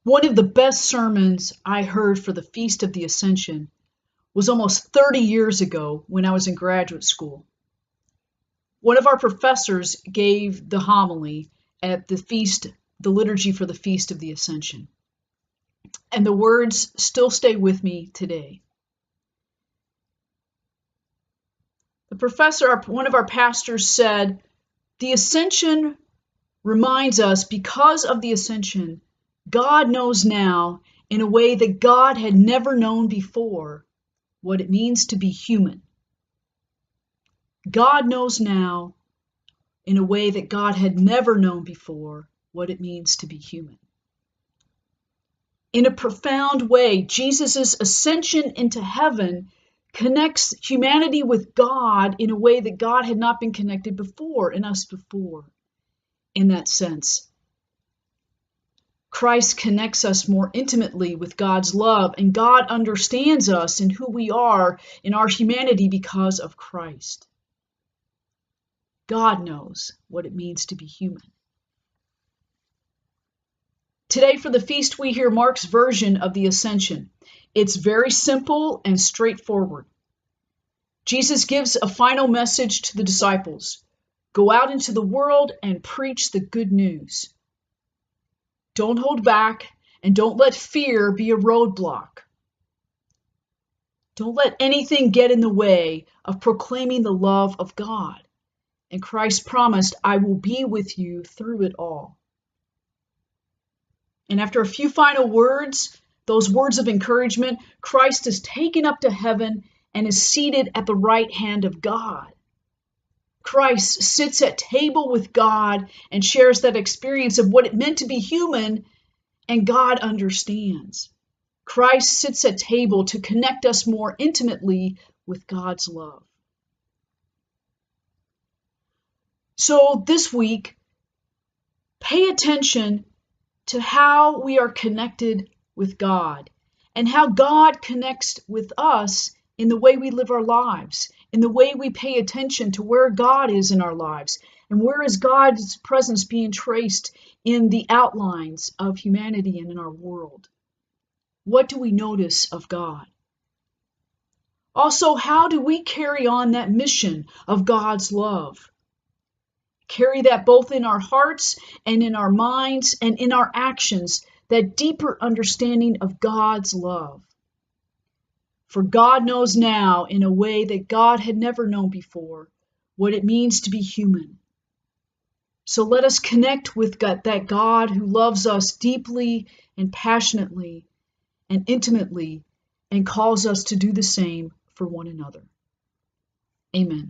One of the best sermons I heard for the Feast of the Ascension was almost 30 years ago when I was in graduate school. One of our professors gave the homily at the feast, the liturgy for the Feast of the Ascension. And the words still stay with me today. The professor, one of our pastors, said, "The Ascension reminds us, because of the Ascension, God knows now, in a way that God had never known before, what it means to be human." God knows now, in a way that God had never known before, what it means to be human. In a profound way, Jesus' ascension into heaven connects humanity with God in a way that God had not been connected before, in us before, in that sense. Christ connects us more intimately with God's love, and God understands us and who we are in our humanity because of Christ. God knows what it means to be human. Today for the feast we hear Mark's version of the Ascension. It's very simple and straightforward. Jesus gives a final message to the disciples. Go out into the world and preach the good news. Don't hold back, and don't let fear be a roadblock. Don't let anything get in the way of proclaiming the love of God. And Christ promised, "I will be with you through it all." And after a few final words, those words of encouragement, Christ is taken up to heaven and is seated at the right hand of God. Christ sits at table with God and shares that experience of what it meant to be human, and God understands. Christ sits at table to connect us more intimately with God's love. So this week, pay attention to how we are connected with God and how God connects with us in the way we live our lives, in the way we pay attention to where God is in our lives, and where is God's presence being traced in the outlines of humanity and in our world. What do we notice of God? Also, how do we carry on that mission of God's love? Carry that both in our hearts and in our minds and in our actions, that deeper understanding of God's love. For God knows now, in a way that God had never known before, what it means to be human. So let us connect with that God who loves us deeply and passionately and intimately and calls us to do the same for one another. Amen.